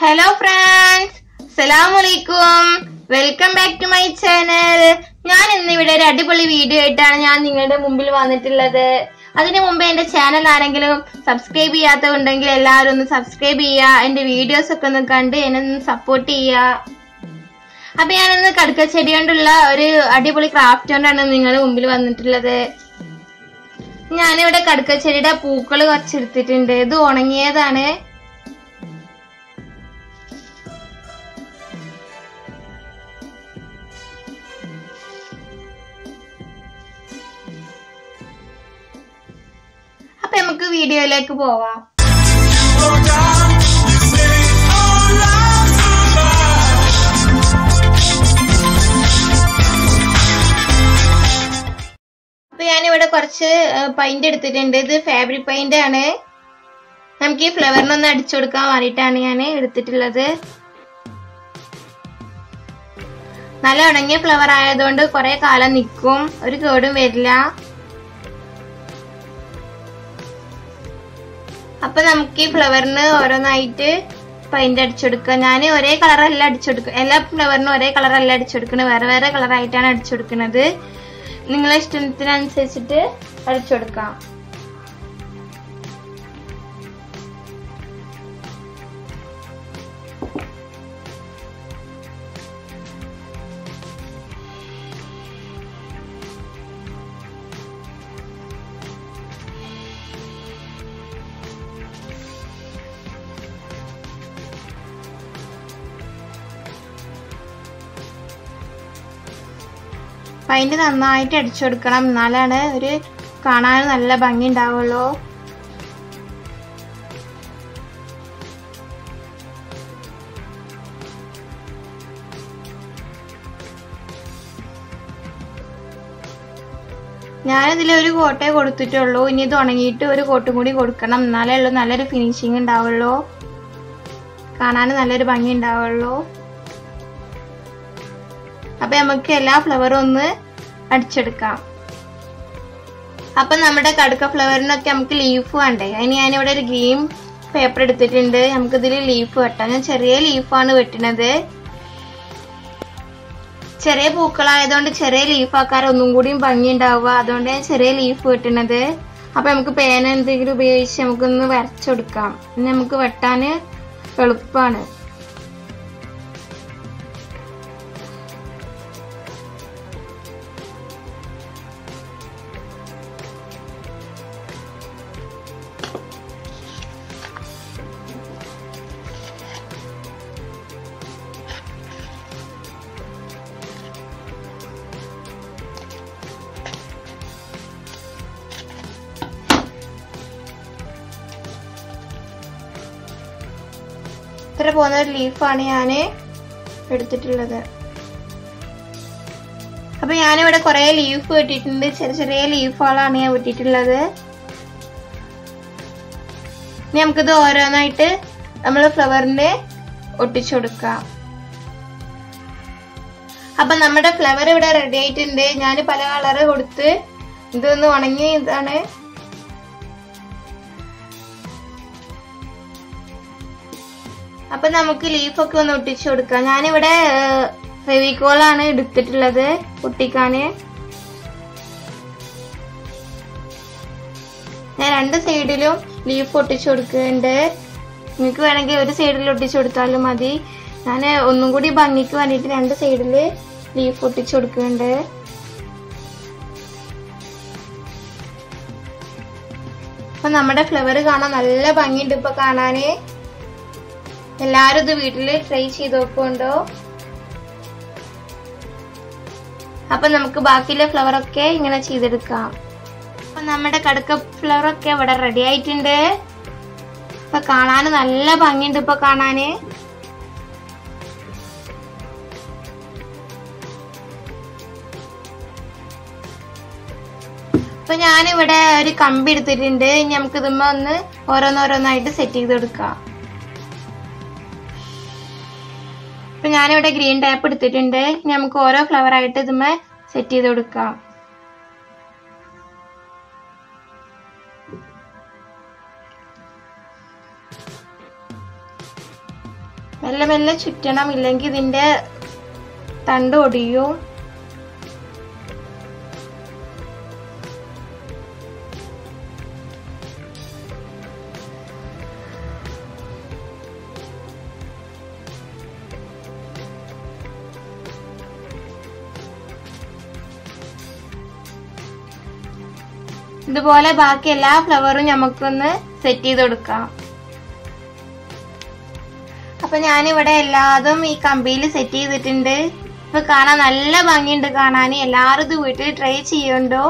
Hello friends, Assalamualaikum. Welcome back to my channel. ഞാൻ ഇന്ന് ഇവിടെ ഒരു അടിപൊളി വീഡിയോ ആയിട്ടാണ് ഞാൻ നിങ്ങളുടെ മുമ്പിൽ വന്നിട്ടുള്ളത്. അതിനു മുമ്പ് എന്റെ ചാനൽ ആരെങ്കിലും സബ്സ്ക്രൈബ് ചെയ്യാത്തതുണ്ടെങ്കിൽ എല്ലാവരും ഒന്ന് സബ്സ്ക്രൈബ് ചെയ്യുക. എന്റെ വീഡിയോസ് ഒക്കെ ഒന്ന് കണ്ട് എന്നെ ഒന്ന് സപ്പോർട്ട് ചെയ്യുക. അപ്പൊ ഞാനിന്ന് കടുക്ക ചെടി കൊണ്ടുള്ള ഒരു അടിപൊളി ക്രാഫ്റ്റ് കൊണ്ടാണ് നിങ്ങളുടെ മുമ്പിൽ വന്നിട്ടുള്ളത്. ഞാനിവിടെ കടുക്ക ചെടിയുടെ പൂക്കൾ കുറച്ചെടുത്തിട്ടുണ്ട്. ഇത് ഉണങ്ങിയതാണ്. അപ്പൊ നമുക്ക് വീഡിയോയിലേക്ക് പോവാം. അപ്പൊ ഞാനിവിടെ കുറച്ച് പെയിന്റ് എടുത്തിട്ടുണ്ട്. ഇത് ഫാബ്രിക് പെയിന്റ് ആണ്. നമുക്ക് ഈ ഫ്ലവറിനൊന്ന് അടിച്ചു കൊടുക്കാൻ വേണ്ടിയിട്ടാണ് ഞാൻ എടുത്തിട്ടുള്ളത്. നല്ല ഉണങ്ങിയ ഫ്ലവർ ആയതുകൊണ്ട് കുറെ കാലം നിൽക്കും, ഒരു കേടും വരില്ല. അപ്പൊ നമുക്ക് ഈ ഫ്ലവറിന് ഓരോന്നായിട്ട് പെയിന്റ് അടിച്ചെടുക്കുക. ഞാൻ ഒരേ കളറല്ല അടിച്ചെടുക്കുക, എല്ലാ ഫ്ലവറിനും ഒരേ കളറല്ല അടിച്ചെടുക്കുന്നത്, വേറെ വേറെ കളറായിട്ടാണ് അടിച്ചെടുക്കുന്നത്. നിങ്ങളെ ഇഷ്ടത്തിനനുസരിച്ചിട്ട് അടിച്ചെടുക്കാം. പെയിന്റ് നന്നായിട്ട് അടിച്ചു കൊടുക്കണം, എന്നാലാണ് ഒരു കാണാൻ നല്ല ഭംഗി ഉണ്ടാവുള്ളൂ. ഞാനിതിൽ ഒരു കോട്ടേ കൊടുത്തിട്ടുള്ളൂ. ഇനി ഇത് ഉണങ്ങിയിട്ട് ഒരു കോട്ടും കൂടി കൊടുക്കണം, എന്നാലേ ഉള്ളൂ നല്ലൊരു ഫിനിഷിങ് ഉണ്ടാവുള്ളൂ, കാണാൻ നല്ലൊരു ഭംഗി ഉണ്ടാവുള്ളൂ. അപ്പൊ നമുക്ക് എല്ലാ ഫ്ലവറും ഒന്ന് അടിച്ചെടുക്കാം. അപ്പൊ നമ്മുടെ കടുക്ക ഫ്ലവറിനൊക്കെ നമുക്ക് ലീഫ് വേണ്ടേ, അതിന് ഞാനിവിടെ ഒരു ഗ്രീൻ പേപ്പർ എടുത്തിട്ടുണ്ട്. നമുക്ക് ഇതിൽ ലീഫ് വെട്ടാം. ഞാൻ ചെറിയ ലീഫാണ് വെട്ടുന്നത്. ചെറിയ പൂക്കളായതുകൊണ്ട് ചെറിയ ലീഫ് ആക്കാൻ ഒന്നും കൂടിയും ഭംഗി ഉണ്ടാവുക, അതുകൊണ്ട് ഞാൻ ചെറിയ ലീഫ് വെട്ടുന്നത്. അപ്പൊ നമുക്ക് പേന എന്തെങ്കിലും ഉപയോഗിച്ച് നമുക്കൊന്ന് വരച്ചെടുക്കാം. നമുക്ക് വെട്ടാന് എളുപ്പമാണ്. ഇത്ര പോകുന്ന ഒരു ലീഫാണ് ഞാൻ എടുത്തിട്ടുള്ളത്. അപ്പൊ ഞാനിവിടെ കുറെ ലീഫ് വെട്ടിയിട്ടുണ്ട്. ചെറിയ ചെറിയ ലീഫുകളാണ് ഞാൻ വെട്ടിയിട്ടുള്ളത്. ഇനി നമുക്കിത് ഓരോന്നായിട്ട് നമ്മൾ ഫ്ലവറിന്റെ ഒട്ടിച്ചു കൊടുക്കാം. അപ്പൊ നമ്മുടെ ഫ്ലവർ ഇവിടെ റെഡി ആയിട്ടുണ്ട്. ഞാൻ പല കളറ് കൊടുത്ത് ഇതൊന്ന് ഉണങ്ങി ഇതാണ്. അപ്പൊ നമുക്ക് ലീഫൊക്കെ ഒന്ന് ഒട്ടിച്ചു കൊടുക്കാം. ഞാനിവിടെ ഫെവിക്കോളാണ് എടുത്തിട്ടുള്ളത് ഒട്ടിക്കാന്. ഞാൻ രണ്ട് സൈഡിലും ലീഫ് ഒട്ടിച്ചു കൊടുക്കുന്നുണ്ട്. നിങ്ങൾക്ക് വേണമെങ്കിൽ ഒരു സൈഡിൽ ഒട്ടിച്ചു കൊടുത്താലും മതി. ഞാൻ ഒന്നും കൂടി ഭംഗിക്ക് വേണ്ടിയിട്ട് രണ്ട് സൈഡില് ലീഫ് ഒട്ടിച്ചു കൊടുക്കുന്നുണ്ട്. അപ്പൊ നമ്മുടെ ഫ്ലവർ കാണാൻ നല്ല ഭംഗിയുണ്ട് ഇപ്പൊ കാണാന്. എല്ലാരും ഇത് വീട്ടില് ട്രൈ ചെയ്ത് നോക്കുന്നുണ്ടോ? അപ്പൊ നമുക്ക് ബാക്കിയുള്ള ഫ്ലവർ ഒക്കെ ഇങ്ങനെ ചെയ്തെടുക്കാം. അപ്പൊ നമ്മുടെ കടുക്ക ഫ്ലവർ ഒക്കെ ഇവിടെ റെഡി ആയിട്ടുണ്ട്. ഇപ്പൊ കാണാന് നല്ല ഭംഗിയുണ്ട് ഇപ്പൊ കാണാന്. അപ്പൊ ഞാനിവിടെ ഒരു കമ്പി എടുത്തിട്ടുണ്ട്. ഇനി നമുക്ക് ഇതുമ്മ ഒന്ന് ഓരോന്നോരോന്നായിട്ട് സെറ്റ് ചെയ്ത് കൊടുക്കാം. അപ്പൊ ഞാനിവിടെ ഗ്രീൻ ടാപ്പ് എടുത്തിട്ടുണ്ട്. ഇനി നമുക്ക് ഓരോ ഫ്ലവർ ആയിട്ട് ഇതുമ്മ സെറ്റ് ചെയ്ത് കൊടുക്കാം. മെല്ലെ മെല്ലെ ചുറ്റണം, ഇല്ലെങ്കിൽ ഇതിന്റെ തണ്ട് ഒടിയും. ഇതുപോലെ ബാക്കി എല്ലാ ഫ്ലവറും നമുക്കൊന്ന് സെറ്റ് ചെയ്ത് കൊടുക്കാം. അപ്പൊ ഞാനിവിടെ എല്ലാതും ഈ കമ്പിയിൽ സെറ്റ് ചെയ്തിട്ടുണ്ട്. ഇപ്പൊ കാണാൻ നല്ല ഭംഗിയുണ്ട് കാണാൻ. എല്ലാവരും ഇത് വീട്ടിൽ ട്രൈ ചെയ്യണ്ടോ?